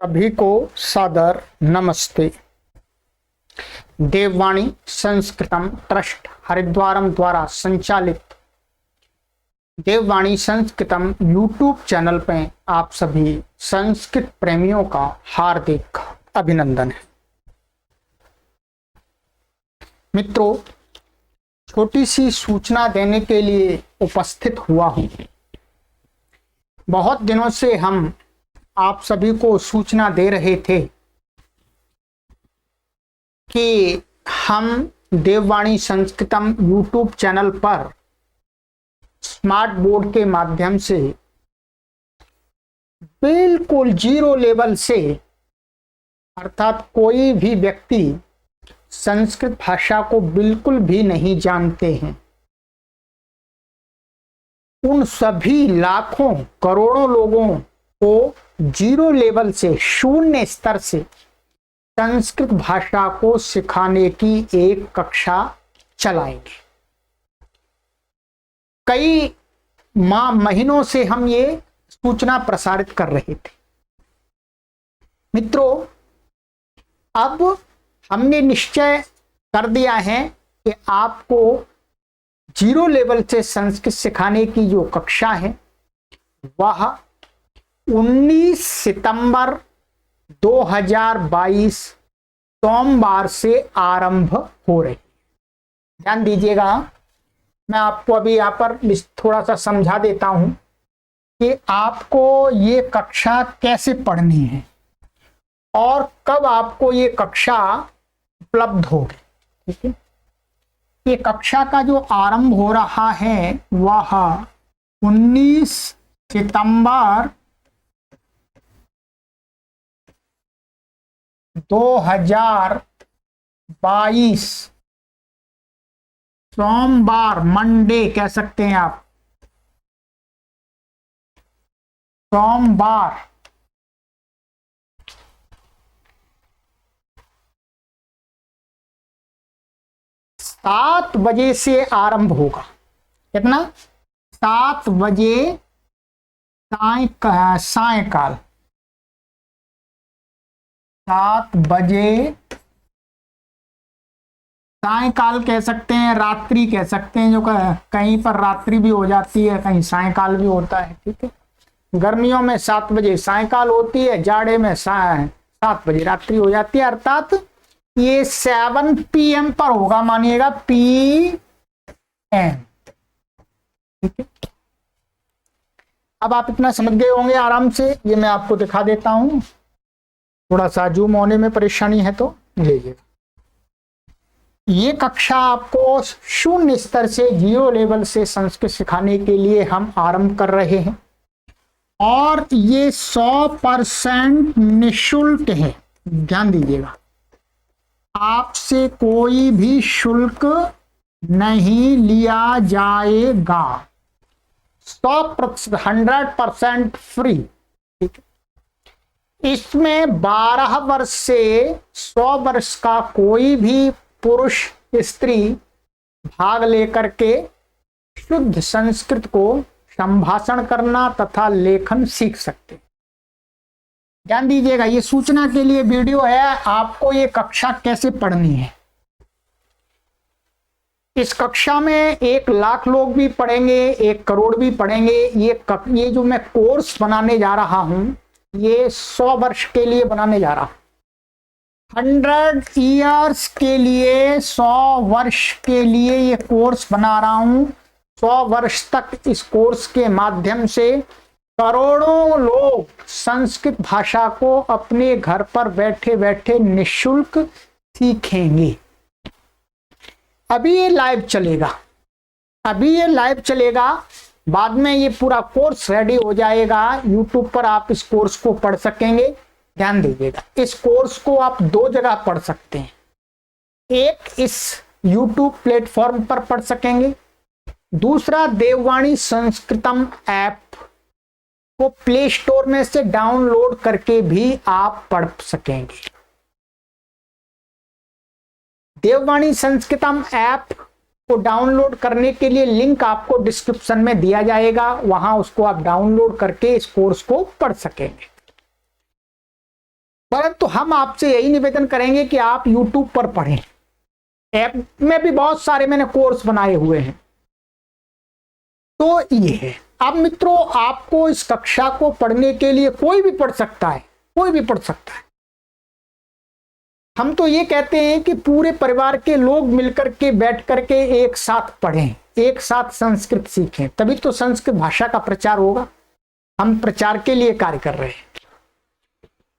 सभी को सादर नमस्ते। देववाणी संस्कृतम ट्रस्ट हरिद्वारम द्वारा संचालित देववाणी संस्कृतम यूट्यूब चैनल पे आप सभी संस्कृत प्रेमियों का हार्दिक अभिनंदन है। मित्रों, छोटी सी सूचना देने के लिए उपस्थित हुआ हूं। बहुत दिनों से हम आप सभी को सूचना दे रहे थे कि हम देववाणी संस्कृतम यूट्यूब चैनल पर स्मार्ट बोर्ड के माध्यम से बिल्कुल जीरो लेवल से, अर्थात कोई भी व्यक्ति संस्कृत भाषा को बिल्कुल भी नहीं जानते हैं, उन सभी लाखों करोड़ों लोगों को जीरो लेवल से, शून्य स्तर से संस्कृत भाषा को सिखाने की एक कक्षा चलाएंगे। कई महीनों से हम ये सूचना प्रसारित कर रहे थे। मित्रों, अब हमने निश्चय कर दिया है कि आपको जीरो लेवल से संस्कृत सिखाने की जो कक्षा है वह 19 सितंबर 2022 सोमवार से आरंभ हो रही है। ध्यान दीजिएगा, मैं आपको अभी यहाँ पर थोड़ा सा समझा देता हूं कि आपको ये कक्षा कैसे पढ़नी है और कब आपको ये कक्षा उपलब्ध होगी। ठीक है, ये कक्षा का जो आरंभ हो रहा है वह 19 सितंबर 2022 सोमवार, मंडे कह सकते हैं आप, सोमवार सात बजे से आरंभ होगा। कितना? 7 बजे सायकाल 7 बजे सायकाल कह सकते हैं, रात्रि कह सकते हैं, जो कहीं पर रात्रि भी हो जाती है, कहीं सायकाल भी होता है। ठीक है, गर्मियों में 7 बजे सायकाल होती है, जाड़े में 7 बजे रात्रि हो जाती है, अर्थात ये 7 PM पर होगा, मानिएगा PM। ठीक है, अब आप इतना समझ गए होंगे आराम से। ये मैं आपको दिखा देता हूं, थोड़ा सा जूम होने में परेशानी है तो लीजिएगा। ये कक्षा आपको शून्य स्तर से, जीरो लेवल से संस्कृत सिखाने के लिए हम आरंभ कर रहे हैं और ये 100% निःशुल्क है। ध्यान दीजिएगा, आपसे कोई भी शुल्क नहीं लिया जाएगा, 100% फ्री। ठीक है, इसमें 12 वर्ष से 100 वर्ष का कोई भी पुरुष स्त्री भाग लेकर के शुद्ध संस्कृत को संभाषण करना तथा लेखन सीख सकते। ध्यान दीजिएगा, ये सूचना के लिए वीडियो है, आपको ये कक्षा कैसे पढ़नी है। इस कक्षा में 1 लाख लोग भी पढ़ेंगे, 1 करोड़ भी पढ़ेंगे। ये जो मैं कोर्स बनाने जा रहा हूं, ये 100 वर्ष के लिए बनाने जा रहा हूं, 100 ईयर्स के लिए, 100 वर्ष के लिए ये कोर्स बना रहा हूं। 100 वर्ष तक इस कोर्स के माध्यम से करोड़ों लोग संस्कृत भाषा को अपने घर पर बैठे बैठे निःशुल्क सीखेंगे। अभी ये लाइव चलेगा, बाद में ये पूरा कोर्स रेडी हो जाएगा, यूट्यूब पर आप इस कोर्स को पढ़ सकेंगे। ध्यान दीजिएगा, इस कोर्स को आप 2 जगह पढ़ सकते हैं। एक इस यूट्यूब प्लेटफॉर्म पर पढ़ सकेंगे, दूसरा देववाणी संस्कृतम ऐप को प्ले स्टोर में से डाउनलोड करके भी आप पढ़ सकेंगे। देववाणी संस्कृतम ऐप को डाउनलोड करने के लिए लिंक आपको डिस्क्रिप्शन में दिया जाएगा, वहां उसको आप डाउनलोड करके इस कोर्स को पढ़ सकेंगे। परंतु हम आपसे यही निवेदन करेंगे कि आप YouTube पर पढ़ें। ऐप में भी बहुत सारे मैंने कोर्स बनाए हुए हैं। तो ये है। अब मित्रों, आपको इस कक्षा को पढ़ने के लिए कोई भी पढ़ सकता है, कोई भी पढ़ सकता है। हम तो ये कहते हैं कि पूरे परिवार के लोग मिलकर के बैठ करके एक साथ पढ़ें, एक साथ संस्कृत सीखें, तभी तो संस्कृत भाषा का प्रचार होगा। हम प्रचार के लिए कार्य कर रहे हैं।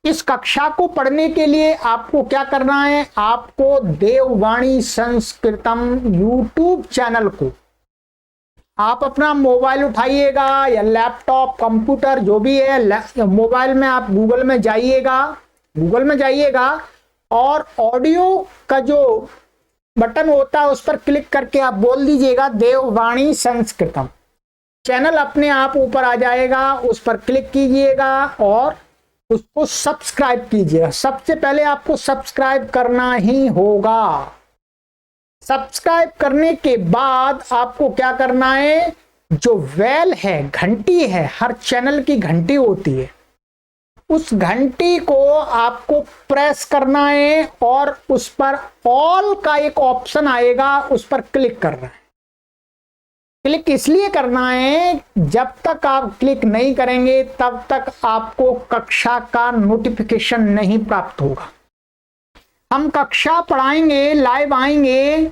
इस कक्षा को पढ़ने के लिए आपको क्या करना है? आपको देववाणी संस्कृतम YouTube चैनल को आप अपना मोबाइल उठाइएगा या लैपटॉप, कंप्यूटर, जो भी है, मोबाइल में आप गूगल में जाइएगा और ऑडियो का जो बटन होता है उस पर क्लिक करके आप बोल दीजिएगा देववाणी संस्कृतम। चैनल अपने आप ऊपर आ जाएगा, उस पर क्लिक कीजिएगा और उसको सब्सक्राइब कीजिएगा। सबसे पहले आपको सब्सक्राइब करना ही होगा। सब्सक्राइब करने के बाद आपको क्या करना है? जो बेल है, घंटी है, हर चैनल की घंटी होती है, उस घंटी को आपको प्रेस करना है और उस पर ऑल का एक ऑप्शन आएगा, उस पर क्लिक करना है। क्लिक इसलिए करना है, जब तक आप क्लिक नहीं करेंगे तब तक आपको कक्षा का नोटिफिकेशन नहीं प्राप्त होगा। हम कक्षा पढ़ाएंगे, लाइव आएंगे,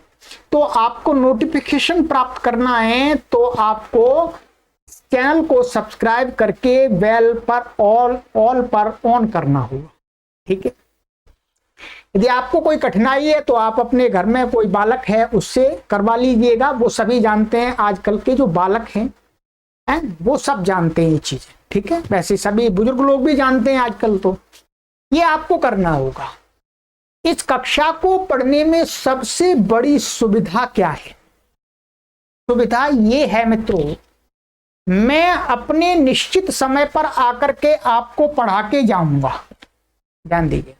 तो आपको नोटिफिकेशन प्राप्त करना है तो आपको चैनल को सब्सक्राइब करके बेल पर ऑल पर ऑन करना होगा। ठीक है। यदि आपको कोई कठिनाई है तो आप अपने घर में कोई बालक है उससे करवा लीजिएगा। वो सभी जानते हैं, आजकल के जो बालक हैं वो सब जानते हैं ये चीजें। ठीक है। वैसे सभी बुजुर्ग लोग भी जानते हैं आजकल। तो ये आपको करना होगा। इस कक्षा को पढ़ने में सबसे बड़ी सुविधा क्या है? सुविधा ये है मित्रों, मैं अपने निश्चित समय पर आकर के आपको पढ़ा के जाऊंगा। ध्यान दीजिए,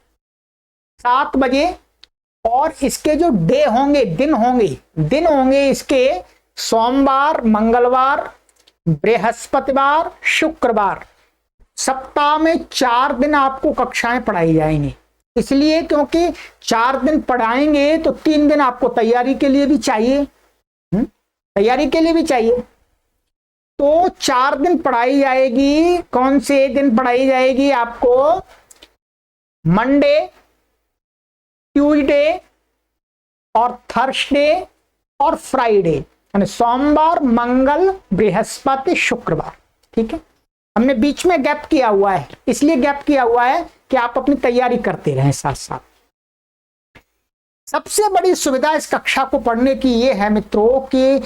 7 बजे। और इसके जो दिन होंगे इसके सोमवार, मंगलवार, बृहस्पतिवार, शुक्रवार। सप्ताह में 4 दिन आपको कक्षाएं पढ़ाई जाएंगी। इसलिए क्योंकि 4 दिन पढ़ाएंगे तो 3 दिन आपको तैयारी के लिए भी चाहिए। तो 4 दिन पढ़ाई जाएगी। कौन से दिन पढ़ाई जाएगी? आपको मंडे, ट्यूसडे और थर्सडे और फ्राइडे, यानी सोमवार, मंगल, बृहस्पति, शुक्रवार। ठीक है। हमने बीच में गैप किया हुआ है, इसलिए गैप किया हुआ है कि आप अपनी तैयारी करते रहें साथ साथ। सबसे बड़ी सुविधा इस कक्षा को पढ़ने की ये है मित्रों कि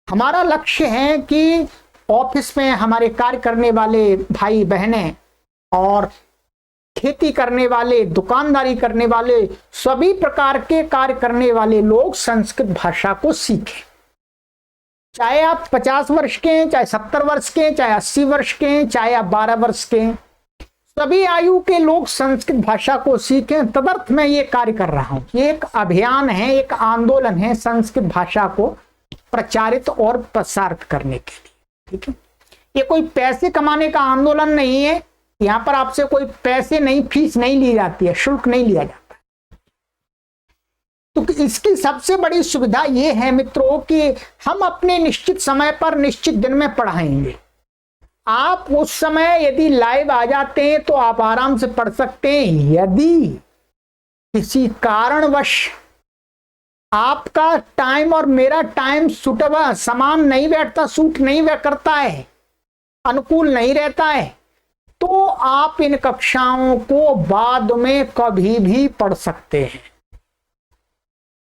हमारा लक्ष्य है कि ऑफिस में हमारे कार्य करने वाले भाई बहनें और खेती करने वाले, दुकानदारी करने वाले, सभी प्रकार के कार्य करने वाले लोग संस्कृत भाषा को सीखें। चाहे आप 50 वर्ष के हैं, चाहे 70 वर्ष के हैं, चाहे 80 वर्ष के हैं, चाहे आप 12 वर्ष के हैं, सभी आयु के लोग संस्कृत भाषा को सीखें। तदर्थ मैं ये कार्य कर रहा हूं। ये एक अभियान है, एक आंदोलन है संस्कृत भाषा को प्रचारित और प्रसारित करने के लिए। ठीक है। ये कोई पैसे कमाने का आंदोलन नहीं है। यहां पर आपसे कोई पैसे नहीं, फीस नहीं ली जाती है, शुल्क नहीं लिया जाता। तो इसकी सबसे बड़ी सुविधा ये है मित्रों कि हम अपने निश्चित समय पर निश्चित दिन में पढ़ाएंगे। आप उस समय यदि लाइव आ जाते हैं तो आप आराम से पढ़ सकते हैं। यदि किसी कारणवश आपका टाइम और मेरा टाइम सूटेबल, समान नहीं बैठता, सूट नहीं करता है, अनुकूल नहीं रहता है, तो आप इन कक्षाओं को बाद में कभी भी पढ़ सकते हैं।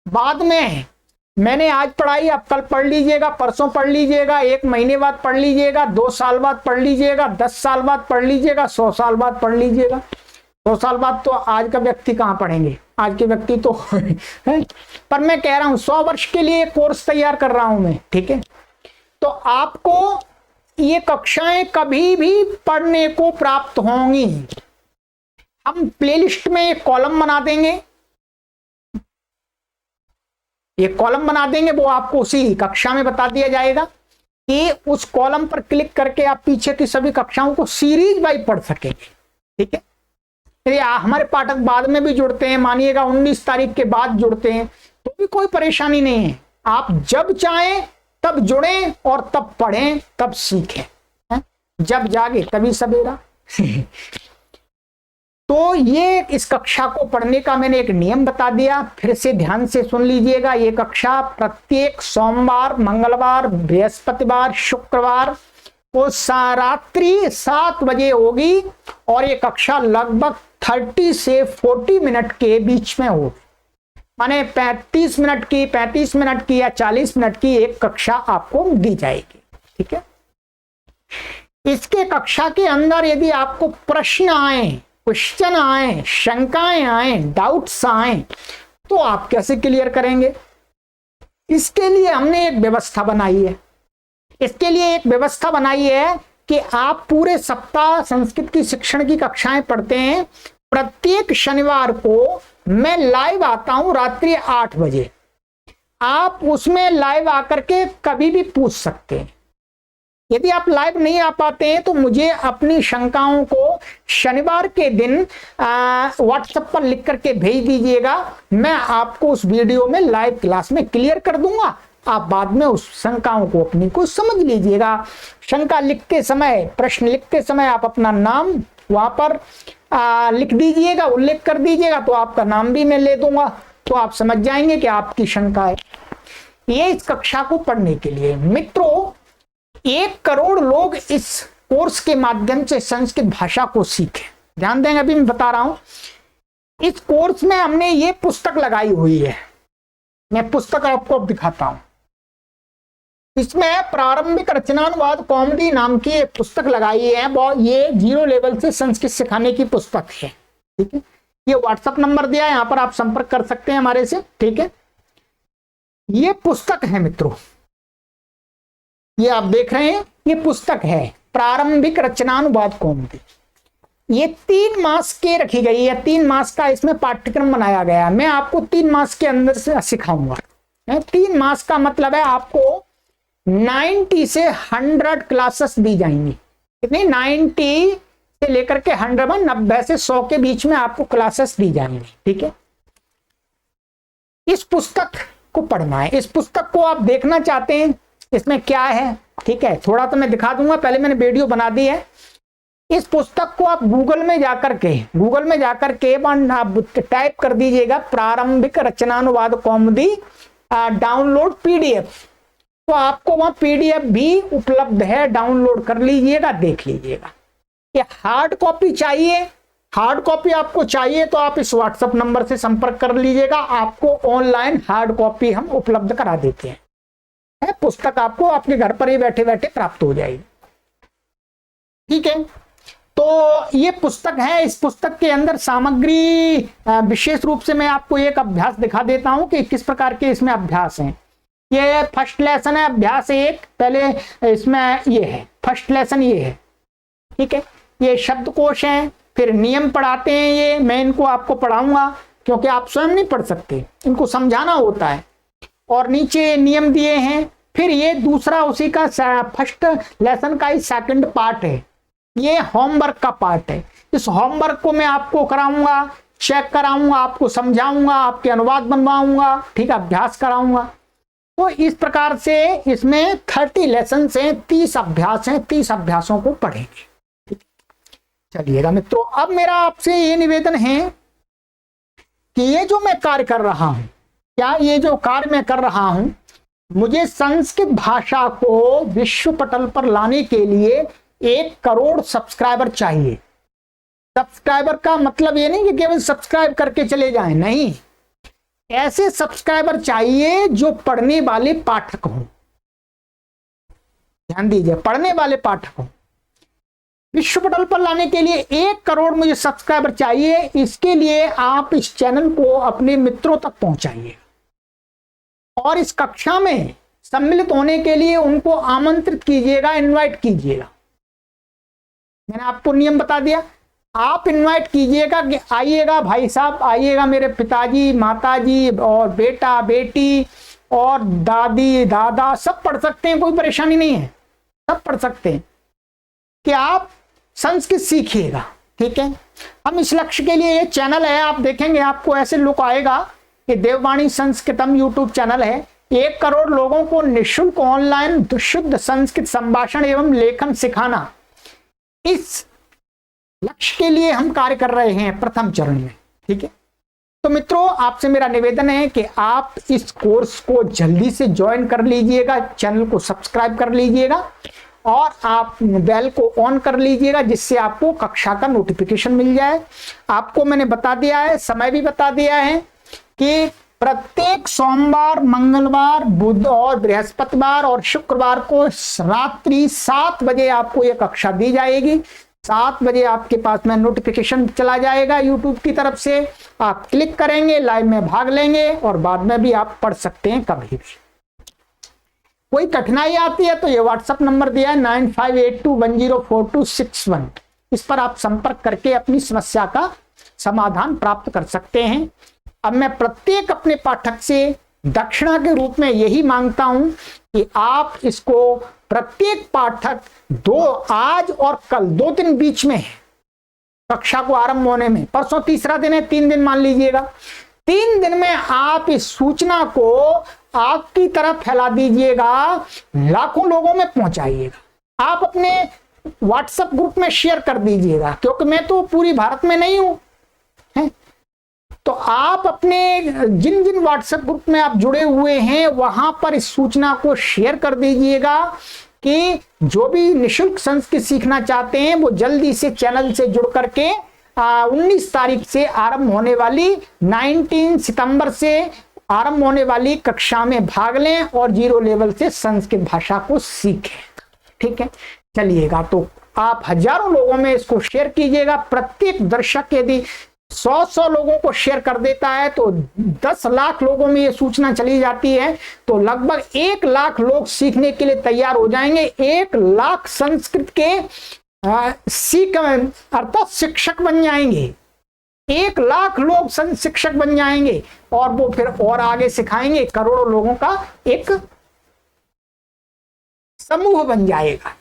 बाद में मैंने आज पढ़ाई, आप कल पढ़ लीजिएगा, परसों पढ़ लीजिएगा, 1 महीने बाद पढ़ लीजिएगा, 2 साल बाद पढ़ लीजिएगा, 10 साल बाद पढ़ लीजिएगा, 100 साल बाद पढ़ लीजिएगा। 100 साल बाद तो आज का व्यक्ति कहाँ पढ़ेंगे? आज के व्यक्ति तो है। पर मैं कह रहा हूं 100 वर्ष के लिए कोर्स तैयार कर रहा हूं मैं। ठीक है। तो आपको ये कक्षाएं कभी भी पढ़ने को प्राप्त होंगी। हम प्लेलिस्ट में एक कॉलम बना देंगे, वो आपको उसी कक्षा में बता दिया जाएगा कि उस कॉलम पर क्लिक करके आप पीछे की सभी कक्षाओं को सीरीज वाइज पढ़ सकेंगे। ठीक है। यदि हमारे पाठक बाद में भी जुड़ते हैं, मानिएगा 19 तारीख के बाद जुड़ते हैं, तो भी कोई परेशानी नहीं है। आप जब चाहें तब जुड़ें और तब पढ़ें, तब सीखें। जब जागे तभी सवेरा। तो ये इस कक्षा को पढ़ने का मैंने एक नियम बता दिया, फिर से ध्यान से सुन लीजिएगा। ये कक्षा प्रत्येक सोमवार, मंगलवार, बृहस्पतिवार, शुक्रवार को रात्रि 7 बजे होगी और ये कक्षा लगभग 30 से 40 मिनट के बीच में होगी। माने 35 मिनट की या 40 मिनट की एक कक्षा आपको दी जाएगी। ठीक है, इसके कक्षा के अंदर यदि आपको प्रश्न आए, क्वेश्चन आए, शंकाएं आए, डाउट्स आए, तो आप कैसे क्लियर करेंगे? इसके लिए हमने एक व्यवस्था बनाई है। इसके लिए एक व्यवस्था बनाई है कि आप पूरे सप्ताह संस्कृत की शिक्षण की कक्षाएं पढ़ते हैं। प्रत्येक शनिवार को मैं लाइव आता हूं रात्रि 8 बजे। आप उसमें लाइव आकर के कभी भी पूछ सकते हैं। यदि आप लाइव नहीं आ पाते हैं तो मुझे अपनी शंकाओं को शनिवार के दिन व्हाट्सएप पर लिख करके भेज दीजिएगा। मैं आपको उस वीडियो में लाइव क्लास में क्लियर कर दूंगा। आप बाद में उस शंकाओं को अपनी को समझ लीजिएगा। शंका लिखते समय, प्रश्न लिखते समय आप अपना नाम वहां पर लिख दीजिएगा, उल्लेख कर दीजिएगा, तो आपका नाम भी मैं ले दूंगा, तो आप समझ जाएंगे कि आपकी शंका है। ये इस कक्षा को पढ़ने के लिए मित्रों 1 करोड़ लोग इस कोर्स के माध्यम से संस्कृत भाषा को सीखे। ध्यान देंगे, अभी मैं बता रहा हूं। इस कोर्स में हमने ये पुस्तक लगाई हुई है। मैं पुस्तक आपको अब दिखाता हूं। इसमें प्रारंभिक रचनानुवाद कौमुदी नाम की एक पुस्तक लगाई है। ये 0 लेवल से संस्कृत सिखाने की पुस्तक है। ठीक है, ये व्हाट्सएप नंबर दिया है, यहां पर आप संपर्क कर सकते हैं हमारे से। ठीक है, ये पुस्तक है मित्रों, ये आप देख रहे हैं, ये पुस्तक है प्रारंभिक रचनानुवाद कौमुदी। ये 3 मास के रखी गई है। 3 मास का इसमें पाठ्यक्रम बनाया गया है। मैं आपको 3 मास के अंदर से सिखाऊंगा। 3 मास का मतलब है आपको 90 से 100 क्लासेस दी जाएंगी। कितनी? 90 से लेकर के 100 में 90 से 100 के बीच में आपको क्लासेस दी जाएंगी। ठीक है, इस पुस्तक को पढ़ना है। इस पुस्तक को आप देखना चाहते हैं, इसमें क्या है? ठीक है, थोड़ा तो मैं दिखा दूंगा, पहले मैंने वीडियो बना दी है। इस पुस्तक को आप गूगल में जाकर के आप टाइप कर दीजिएगा प्रारंभिक रचनानुवाद कौमुदी डाउनलोड पीडीएफ, तो आपको वहां पीडीएफ भी उपलब्ध है। डाउनलोड कर लीजिएगा, देख लीजिएगा। ये हार्ड कॉपी चाहिए, हार्ड कॉपी आपको चाहिए तो आप इस व्हाट्सएप नंबर से संपर्क कर लीजिएगा। आपको ऑनलाइन हार्ड कॉपी हम उपलब्ध करा देते हैं। पुस्तक आपको आपके घर पर ही बैठे बैठे प्राप्त हो जाएगी। ठीक है, तो ये पुस्तक है। इस पुस्तक के अंदर सामग्री विशेष रूप से मैं आपको एक अभ्यास दिखा देता हूं कि किस प्रकार के इसमें अभ्यास हैं। ये फर्स्ट लेसन है, अभ्यास 1। पहले इसमें ये है फर्स्ट लेसन, ये है। ठीक है, ये शब्दकोश है, फिर नियम पढ़ाते हैं। ये मैं इनको आपको पढ़ाऊंगा क्योंकि आप स्वयं नहीं पढ़ सकते, इनको समझाना होता है। और नीचे नियम दिए हैं। फिर ये दूसरा उसी का फर्स्ट लेसन का ही सेकंड पार्ट है। ये होमवर्क का पार्ट है। इस होमवर्क को मैं आपको कराऊंगा, चेक कराऊंगा, आपको समझाऊंगा, आपके अनुवाद बनवाऊंगा। ठीक है, अभ्यास कराऊंगा। तो इस प्रकार से इसमें 30 लेसन हैं, 30 अभ्यास हैं। 30 अभ्यासों को पढ़ेंगे। चलिएगा मित्रों, अब मेरा आपसे ये निवेदन है कि ये जो मैं कार्य कर रहा हूं, ये जो कार्य मैं कर रहा हूं, मुझे संस्कृत भाषा को विश्व पटल पर लाने के लिए 1 करोड़ सब्सक्राइबर चाहिए। सब्सक्राइबर का मतलब ये नहीं कि केवल सब्सक्राइब करके चले जाएं, नहीं, ऐसे सब्सक्राइबर चाहिए जो पढ़ने वाले पाठक हों। ध्यान दीजिए, पढ़ने वाले पाठक हों। विश्व पटल पर लाने के लिए 1 करोड़ मुझे सब्सक्राइबर चाहिए। इसके लिए आप इस चैनल को अपने मित्रों तक पहुंचाइए और इस कक्षा में सम्मिलित होने के लिए उनको आमंत्रित कीजिएगा, इनवाइट कीजिएगा। मैंने आपको नियम बता दिया, आप इनवाइट कीजिएगा कि आइएगा भाई साहब, आइएगा मेरे पिताजी, माताजी और बेटा बेटी और दादी दादा सब पढ़ सकते हैं, कोई परेशानी नहीं है, सब पढ़ सकते हैं। कि आप संस्कृत सीखिएगा, ठीक है, हम इस लक्ष्य के लिए, ये चैनल है, आप देखेंगे आपको ऐसे लुक आएगा कि देववाणी संस्कृतम यूट्यूब चैनल है। 1 करोड़ लोगों को निःशुल्क ऑनलाइन शुद्ध संस्कृत संभाषण एवं लेखन सिखाना, इस लक्ष्य के लिए हम कार्य कर रहे हैं प्रथम चरण में। ठीक है, तो मित्रों आपसे मेरा निवेदन है कि आप इस कोर्स को जल्दी से ज्वाइन कर लीजिएगा, चैनल को सब्सक्राइब कर लीजिएगा और आप बेल को ऑन कर लीजिएगा, जिससे आपको कक्षा का नोटिफिकेशन मिल जाए। आपको मैंने बता दिया है, समय भी बता दिया है कि प्रत्येक सोमवार, मंगलवार, बुध और बृहस्पतिवार और शुक्रवार को रात्रि 7 बजे आपको यह कक्षा दी जाएगी। 7 बजे आपके पास में नोटिफिकेशन चला जाएगा यूट्यूब की तरफ से, आप क्लिक करेंगे, लाइव में भाग लेंगे और बाद में भी आप पढ़ सकते हैं कभी भी। कोई कठिनाई आती है तो ये व्हाट्सएप नंबर दिया है 9582104261, इस पर आप संपर्क करके अपनी समस्या का समाधान प्राप्त कर सकते हैं। अब मैं प्रत्येक अपने पाठक से दक्षिणा के रूप में यही मांगता हूं कि आप इसको प्रत्येक पाठक आज और कल 2 दिन बीच में है कक्षा को आरंभ होने में, परसों तीसरा दिन है, 3 दिन मान लीजिएगा, 3 दिन में आप इस सूचना को आग की तरह फैला दीजिएगा, लाखों लोगों में पहुंचाइएगा। आप अपने व्हाट्सएप ग्रुप में शेयर कर दीजिएगा, क्योंकि मैं तो पूरी भारत में नहीं हूं, तो आप अपने जिन जिन व्हाट्सएप ग्रुप में आप जुड़े हुए हैं वहां पर इस सूचना को शेयर कर दीजिएगा कि जो भी निःशुल्क संस्कृत सीखना चाहते हैं वो जल्दी से चैनल से जुड़ करके 19 तारीख से आरंभ होने वाली 19 सितंबर से आरंभ होने वाली कक्षा में भाग लें और 0 लेवल से संस्कृत भाषा को सीखें। ठीक है, चलिएगा, तो आप हजारों लोगों में इसको शेयर कीजिएगा। प्रत्येक दर्शक यदि 100 लोगों को शेयर कर देता है तो 10 लाख लोगों में ये सूचना चली जाती है, तो लगभग 1 लाख लोग सीखने के लिए तैयार हो जाएंगे। 1 लाख संस्कृत के अर्थात शिक्षक बन जाएंगे। 1 लाख लोग शिक्षक बन जाएंगे और वो फिर और आगे सिखाएंगे, करोड़ों लोगों का एक समूह बन जाएगा।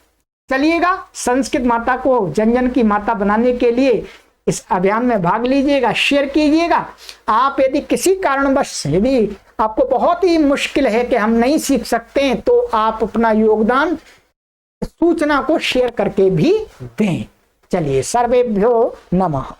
चलिएगा, संस्कृत माता को जन जन की माता बनाने के लिए इस अभियान में भाग लीजिएगा, शेयर कीजिएगा। आप यदि किसी कारणवश यदि आपको बहुत ही मुश्किल है कि हम नहीं सीख सकते हैं, तो आप अपना योगदान सूचना को शेयर करके भी दें। चलिए, सर्वेभ्यो नमः।